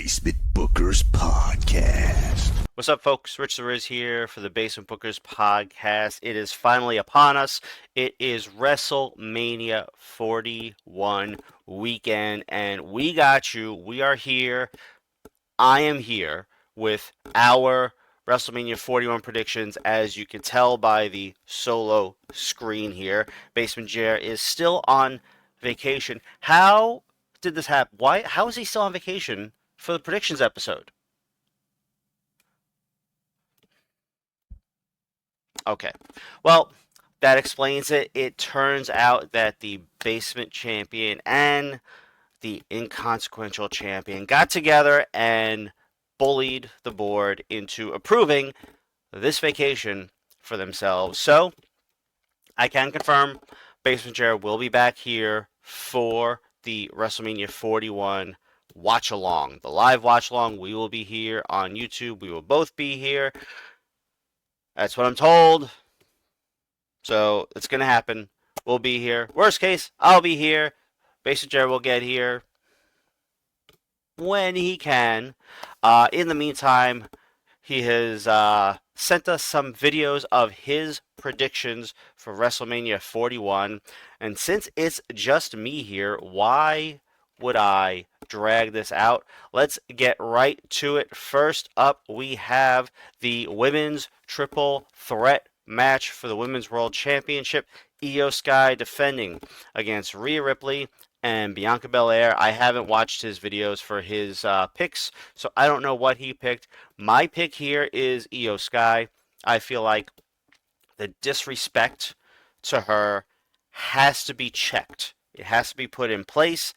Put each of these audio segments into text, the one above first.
Basement Bookers Podcast. What's up, folks? Rich the Riz here for the Basement Bookers Podcast. It is finally upon us. It is WrestleMania 41 weekend, and we got you. We are here. I am here with our WrestleMania 41 predictions, as you can tell by the solo screen here. Basement Jer is still on vacation. How did this happen? Why? How is he still on vacation for the predictions episode? Okay. Well, that explains it. It turns out that the basement champion and the inconsequential champion got together and bullied the board into approving this vacation for themselves. So, I can confirm Basement Jer will be back here for the WrestleMania 41 watch along. The live watch along, we will be here on YouTube. We will both be here. That's what I'm told. So it's going to happen. We'll be here. Worst case, I'll be here. Basement Jer will get here when he can. In the meantime, he has sent us some videos of his predictions for WrestleMania 41. And since it's just me here, why would I drag this out? Let's get right to it. First up, we have the women's triple threat match for the Women's World Championship. Io Sky defending against Rhea Ripley and Bianca Belair. I haven't watched his videos for his picks, so I don't know what he picked. My pick here is Io Sky. I feel like the disrespect to her has to be checked. It has to be put in place.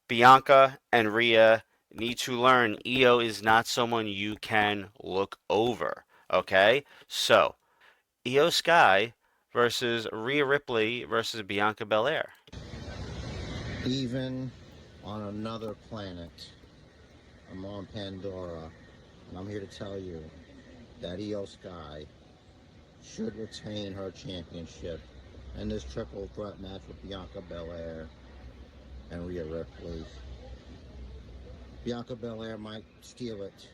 Bianca and Rhea need to learn Io is not someone you can look over. Okay? So, Io Sky versus Rhea Ripley versus Bianca Belair. Even on another planet, I'm on Pandora, and I'm here to tell you that Io Sky should retain her championship in this triple threat match with Bianca Belair and Rhea Ripley. Bianca Belair might steal it,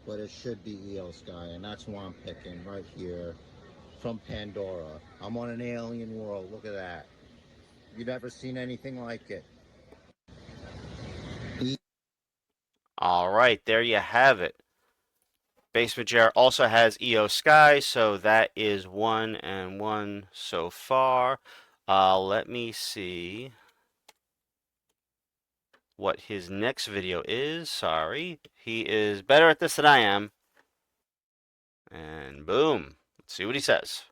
but it should be Io Sky, and that's why I'm picking right here from Pandora. I'm on an alien world. Look at that. You've never seen anything like it. All right, there you have it. Basement Jer also has Io Sky, so that is 1-1 so far. Let me see what his next video is. Sorry, he is better at this than I am. And boom, let's see what he says.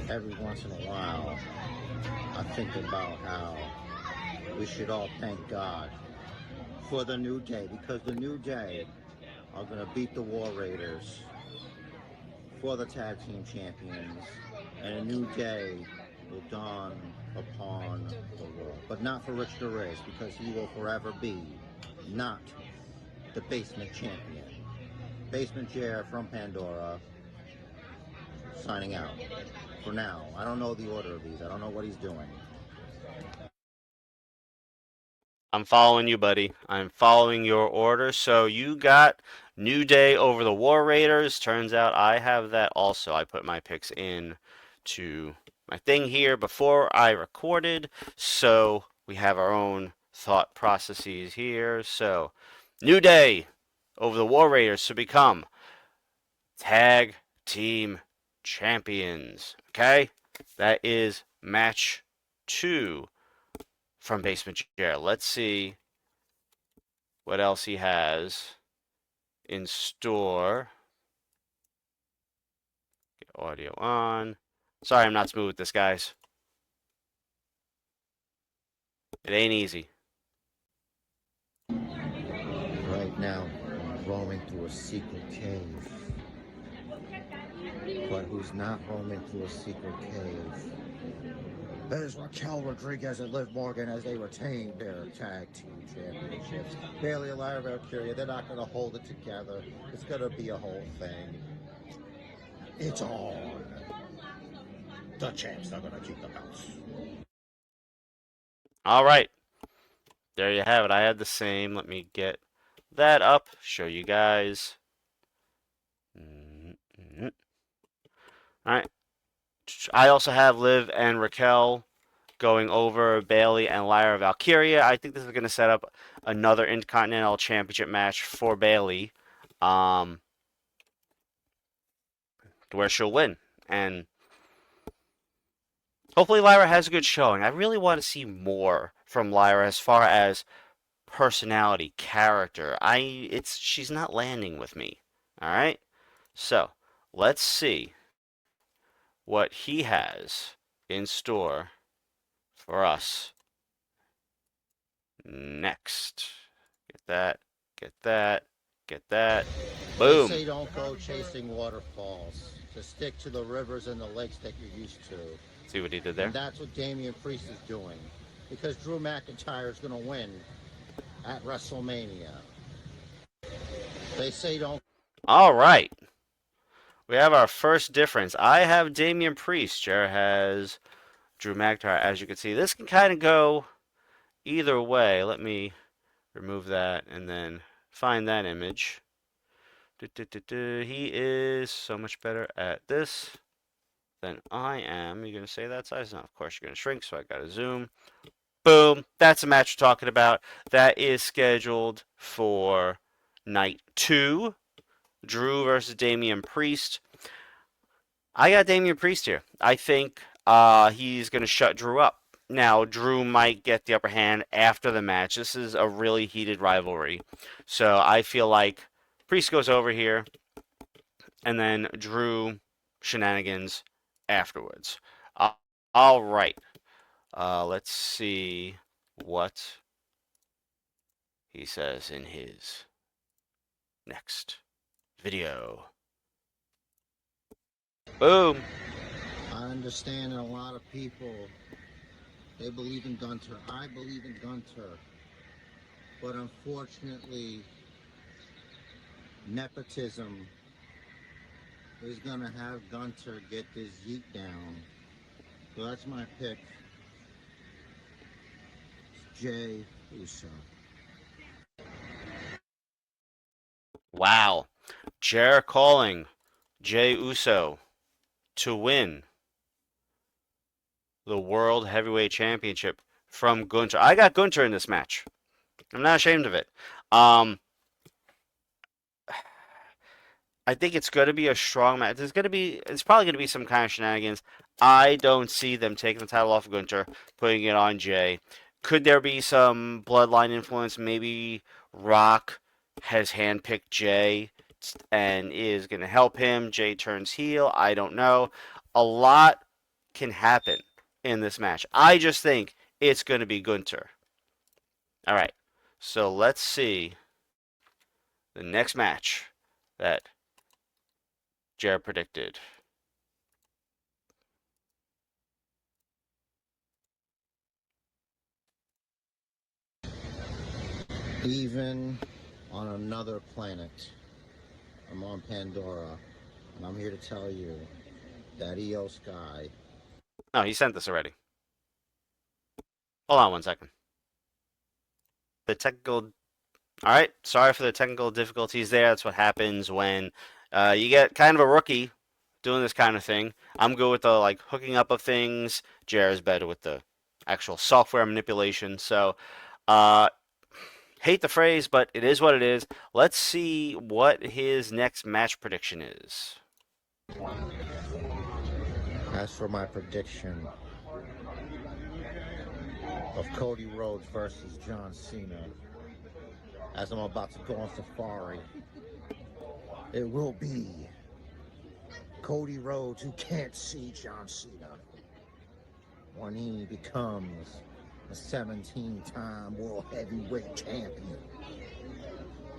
Every once in a while, I think about how we should all thank God for the New Day, because the New Day are going to beat the War Raiders for the tag team champions, and a new day will dawn upon the world. But not for Rich the Riz, because he will forever be not the basement champion. Basement Jer from Pandora, signing out. For now, I don't know the order of these. I don't know what he's doing. I'm following you, buddy. I'm following your order. So you got New Day over the War Raiders. Turns out I have that also. I put my picks in to my thing here before I recorded. So we have our own thought processes here. So New Day over the War Raiders to become tag team champions. Okay? That is match 2 from Basement Jer. Let's see what else he has in store. Get audio on. Sorry, I'm not smooth with this, guys. It ain't easy. Right now, I'm roaming through a secret cave. But who's not roaming through a secret cave? There's Raquel Rodriguez and Liv Morgan as they retain their tag team championships. Bailey and Lyra Valkyria, they're not going to hold it together. It's going to be a whole thing. It's on. The champs are going to keep the belts. All right. there you have it. I had the same. Let me get that up, show you guys. All right. I also have Liv and Raquel going over Bailey and Lyra Valkyria. I think this is going to set up another Intercontinental Championship match for Bailey, where she'll win. And hopefully Lyra has a good showing. I really want to see more from Lyra as far as personality, character. She's not landing with me. All right? So, let's see what he has in store for us next. Get that, get that, get that. They Boom. say don't go chasing waterfalls. To stick to the rivers and the lakes that you're used to. See what he did there? And that's what Damian Priest is doing. Because Drew McIntyre is going to win at WrestleMania. They say don't. All right. We have our first difference. I have Damian Priest. Jer has Drew McIntyre. As you can see, this can kind of go either way. Let me remove that and then find that image. He is so much better at this than I am. You're going to say that size? No, of course you're going to shrink, so I got to zoom. Boom. That's a match we're talking about. That is scheduled for night 2. Drew versus Damian Priest. I got Damian Priest here. I think he's going to shut Drew up. Now, Drew might get the upper hand after the match. This is a really heated rivalry. So I feel like Priest goes over here, and then Drew shenanigans afterwards. All right. Let's see what he says in his next video. Boom. I understand a lot of people, they believe in Gunter. I believe in Gunter. But unfortunately, nepotism is going to have Gunter get this yeet down. So that's my pick. It's Jey Uso. Wow. Jer calling Jey Uso to win the World Heavyweight Championship from Gunter. I got Gunter in this match. I'm not ashamed of it. I think it's going to be a strong match. It's probably going to be some kind of shenanigans. I don't see them taking the title off of Gunter, putting it on Jey. Could there be some bloodline influence? Maybe Rock has handpicked Jey and is going to help him. Jey turns heel. I don't know. A lot can happen in this match. I just think it's going to be Gunter. All right. So let's see the next match that Jer predicted. Even on another planet, I'm on Pandora, and I'm here to tell you that EO Sky. Oh, he sent this already. Hold on 1 second. The technical. All right, sorry for the technical difficulties there. That's what happens when you get kind of a rookie doing this kind of thing. I'm good with the hooking up of things. Jared's better with the actual software manipulation. So, hate the phrase, but it is what it is. Let's see what his next match prediction is. As for my prediction of Cody Rhodes versus John Cena, as I'm about to go on safari, it will be Cody Rhodes who can't see John Cena when he becomes a 17-time World Heavyweight Champion.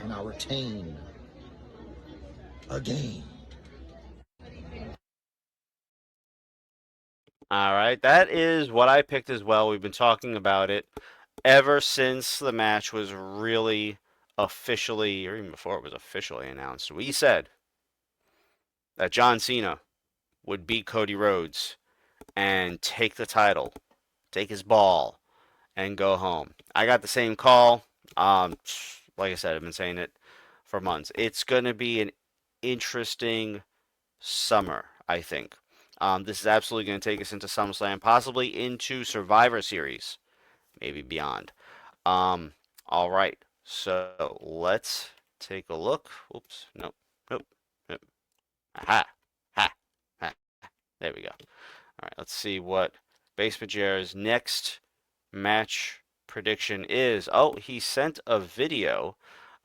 And I retain again. All right, that is what I picked as well. We've been talking about it ever since the match was really officially, or even before it was officially announced. We said that John Cena would beat Cody Rhodes and take the title, take his ball, and go home. I got the same call. Like I said, I've been saying it for months. It's going to be an interesting summer, I think. This is absolutely going to take us into SummerSlam, possibly into Survivor Series, maybe beyond. All right, so let's take a look. Oops, nope, nope, nope. Aha, ha, ha. There we go. All right, let's see what Basement Jer's next match prediction is. Oh, he sent a video.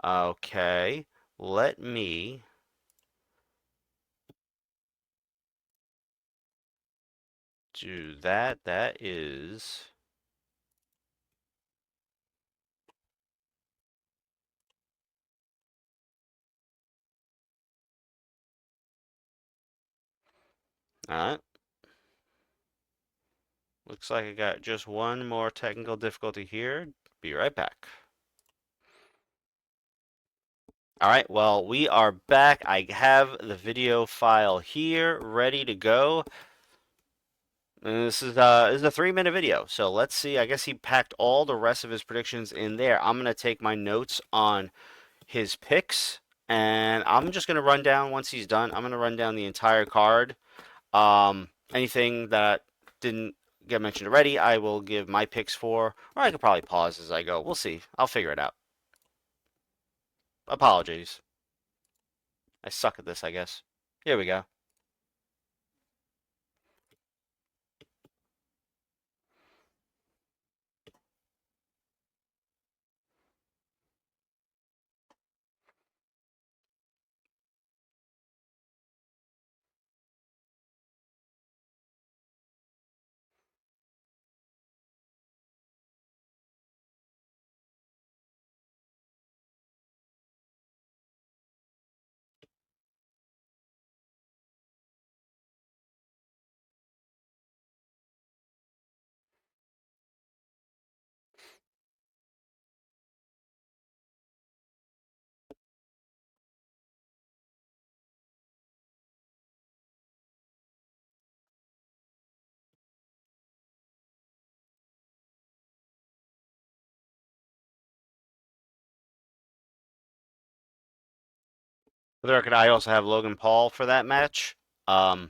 Okay, let me do that. That is. All right. Looks like I got just one more technical difficulty here. Be right back. All right, well, we are back. I have the video file here ready to go. And this is a 3-minute video. So let's see. I guess he packed all the rest of his predictions in there. I'm gonna take my notes on his picks, and I'm just gonna run down once he's done. I'm gonna run down the entire card. Anything that didn't get mentioned already, I will give my picks for, or I could probably pause as I go. We'll see. I'll figure it out. Apologies. I suck at this, I guess. Here we go. For the record, I also have Logan Paul for that match. Um,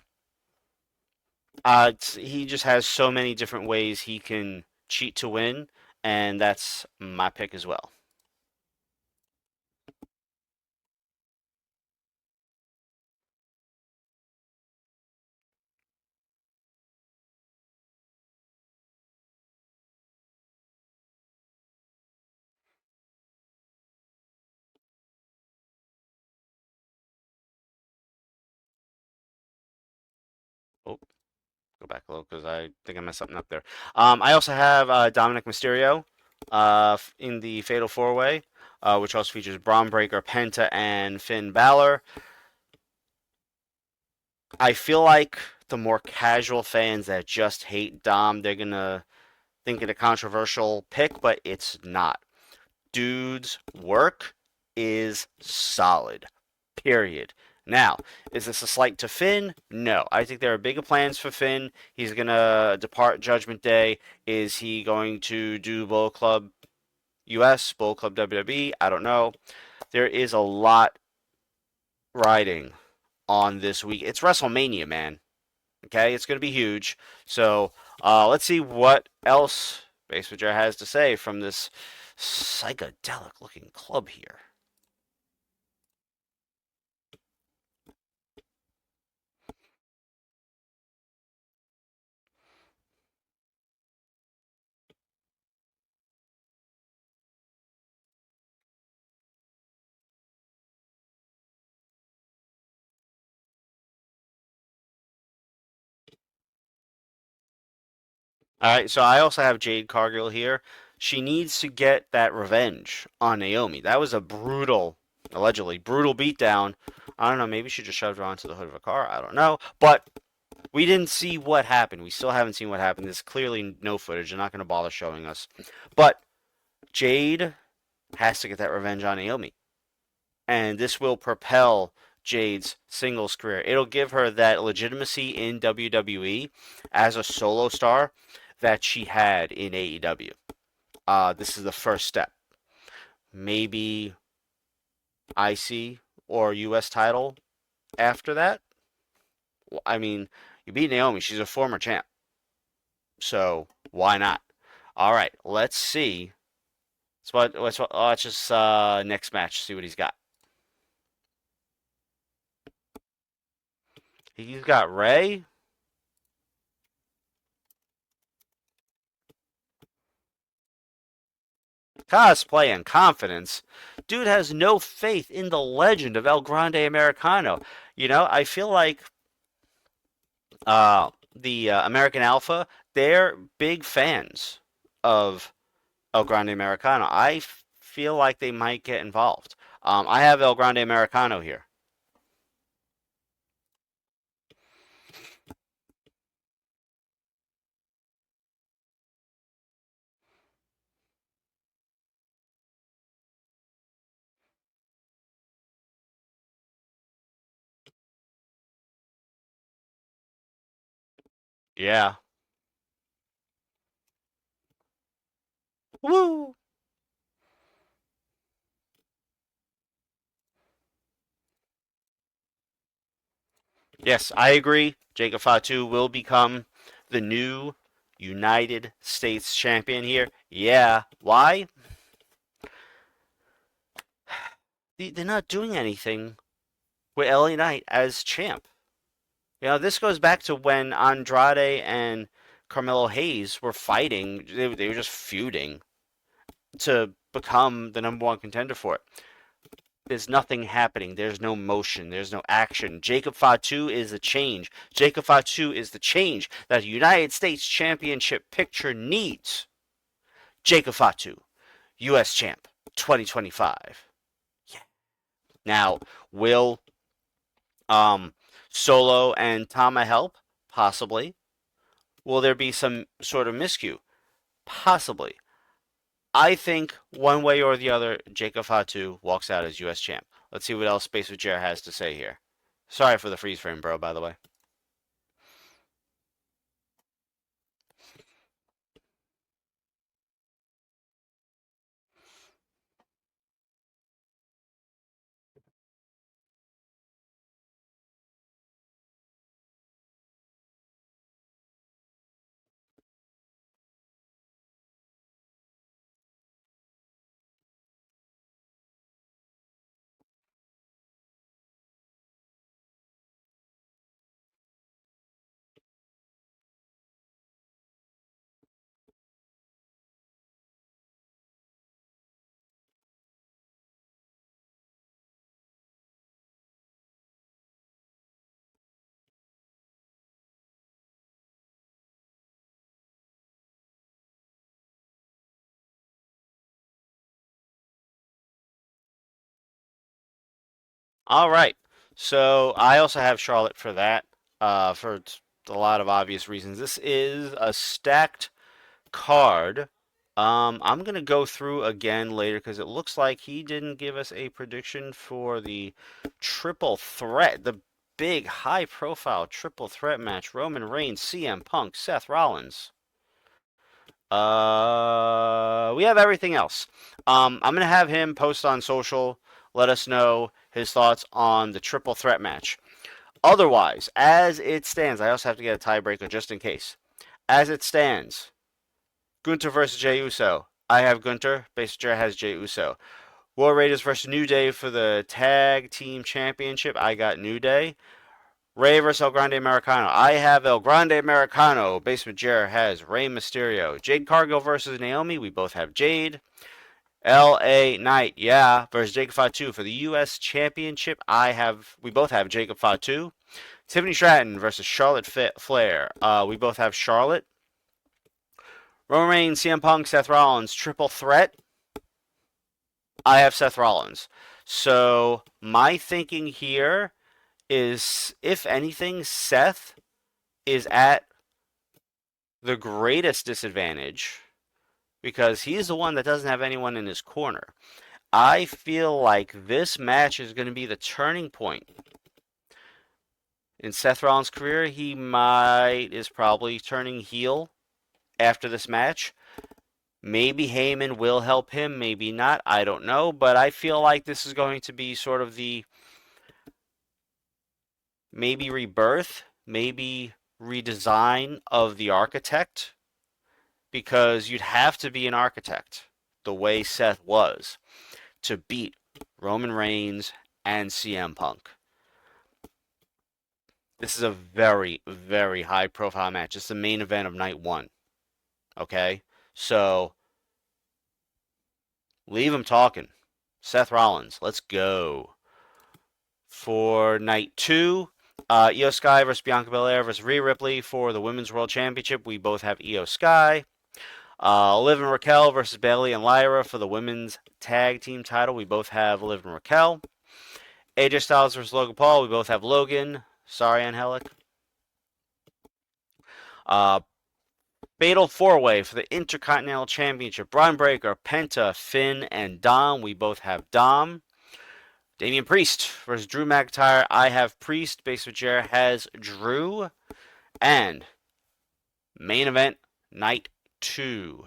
he just has so many different ways he can cheat to win, and that's my pick as well. Oh, go back a little because I think I messed something up there. I also have Dominic Mysterio in the Fatal 4-Way, which also features Braun Breaker, Penta, and Finn Balor. I feel like the more casual fans that just hate Dom, they're gonna think it a controversial pick, but it's not. Dude's work is solid. Period. Now, is this a slight to Finn? No. I think there are bigger plans for Finn. He's going to depart Judgment Day. Is he going to do Bullet Club US, Bullet Club WWE? I don't know. There is a lot riding on this week. It's WrestleMania, man. Okay, it's going to be huge. So let's see what else Basement Jer has to say from this psychedelic looking club here. All right, so I also have Jade Cargill here. She needs to get that revenge on Naomi. That was a brutal, allegedly brutal beatdown. I don't know, maybe she just shoved her onto the hood of a car. I don't know. But we didn't see what happened. We still haven't seen what happened. There's clearly no footage. They're not going to bother showing us. But Jade has to get that revenge on Naomi. And this will propel Jade's singles career. It'll give her that legitimacy in WWE as a solo star that she had in AEW. This is the first step. Maybe IC or US title after that. I mean, you beat Naomi. She's a former champ. So why not? All right, let's see. Let's just next match, see what he's got. He's got Ray. Cosplay and confidence. Dude has no faith in the legend of El Grande Americano. I feel like the American Alpha, they're big fans of El Grande Americano. I feel like they might get involved. I have El Grande Americano here. Yeah. Woo! Yes, I agree. Jacob Fatu will become the new United States champion here. Yeah. Why? They're not doing anything with LA Knight as champ. This goes back to when Andrade and Carmelo Hayes were fighting. They were just feuding to become the number one contender for it. There's nothing happening. There's no motion. There's no action. Jacob Fatu is the change. Jacob Fatu is the change that the United States Championship picture needs. Jacob Fatu, U.S. Champ, 2025. Yeah. Now, will Solo and Tama help? Possibly. Will there be some sort of miscue? Possibly. I think one way or the other, Jacob Fatu walks out as U.S. champ. Let's see what else Basement Jer has to say here. Sorry for the freeze frame, bro, by the way. All right. So I also have Charlotte for that, for a lot of obvious reasons. This is a stacked card. I'm gonna go through again later because it looks like he didn't give us a prediction for the triple threat, the big high-profile triple threat match: Roman Reigns, CM Punk, Seth Rollins. We have everything else. I'm gonna have him post on social, let us know his thoughts on the triple threat match. Otherwise, as it stands, I also have to get a tiebreaker just in case. As it stands, Gunter versus Jey Uso. I have Gunter. Basement Jer has Jey Uso. War Raiders versus New Day for the Tag Team Championship. I got New Day. Rey versus El Grande Americano. I have El Grande Americano. Basement Jer has Rey Mysterio. Jade Cargill versus Naomi. We both have Jade. LA Knight, yeah, versus Jacob Fatu for the U.S. Championship. We both have Jacob Fatu. Tiffany Stratton versus Charlotte Flair. We both have Charlotte. Roman Reigns, CM Punk, Seth Rollins, triple threat. I have Seth Rollins. So my thinking here is, if anything, Seth is at the greatest disadvantage because he's the one that doesn't have anyone in his corner. I feel like this match is going to be the turning point in Seth Rollins' career. He is probably turning heel after this match. Maybe Heyman will help him, maybe not. I don't know, but I feel like this is going to be sort of the maybe rebirth, maybe redesign of the architect, because you'd have to be an architect the way Seth was to beat Roman Reigns and CM Punk. This is a very, very high profile match. It's the main event of night one. Okay? So, leave him talking. Seth Rollins, let's go. For night two, Io Sky versus Bianca Belair versus Rhea Ripley for the Women's World Championship. We both have Io Sky. Liv and Raquel versus Bayley and Lyra for the Women's Tag Team title. We both have Liv and Raquel. AJ Styles versus Logan Paul. We both have Logan. Sorry, Angelic. Fatal 4-Way for the Intercontinental Championship. Braun Breaker, Penta, Finn, and Dom. We both have Dom. Damian Priest versus Drew McIntyre. I have Priest. Basement Jer has Drew. And main event, night 2.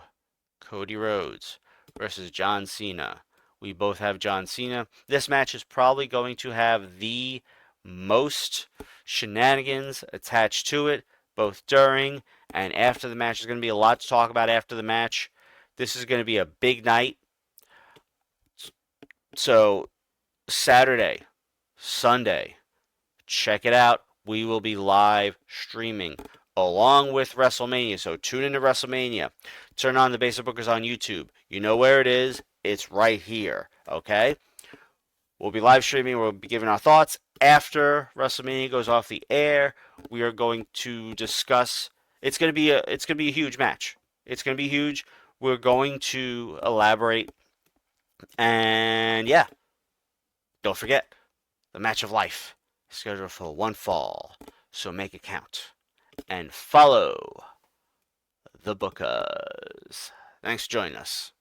Cody Rhodes versus John Cena. We both have John Cena. This match is probably going to have the most shenanigans attached to it, both during and after the match. There's going to be a lot to talk about after the match. This is going to be a big night. So, Saturday, Sunday, check it out. We will be live streaming along with WrestleMania. So tune into WrestleMania. Turn on the Basement Bookers on YouTube. You know where it is. It's right here. Okay? We'll be live streaming. We'll be giving our thoughts. After WrestleMania goes off the air, we are going to discuss. It's going to be a huge match. It's going to be huge. We're going to elaborate. And yeah, don't forget the match of life is scheduled for one fall. So make it count and follow the Bookers. Thanks for joining us.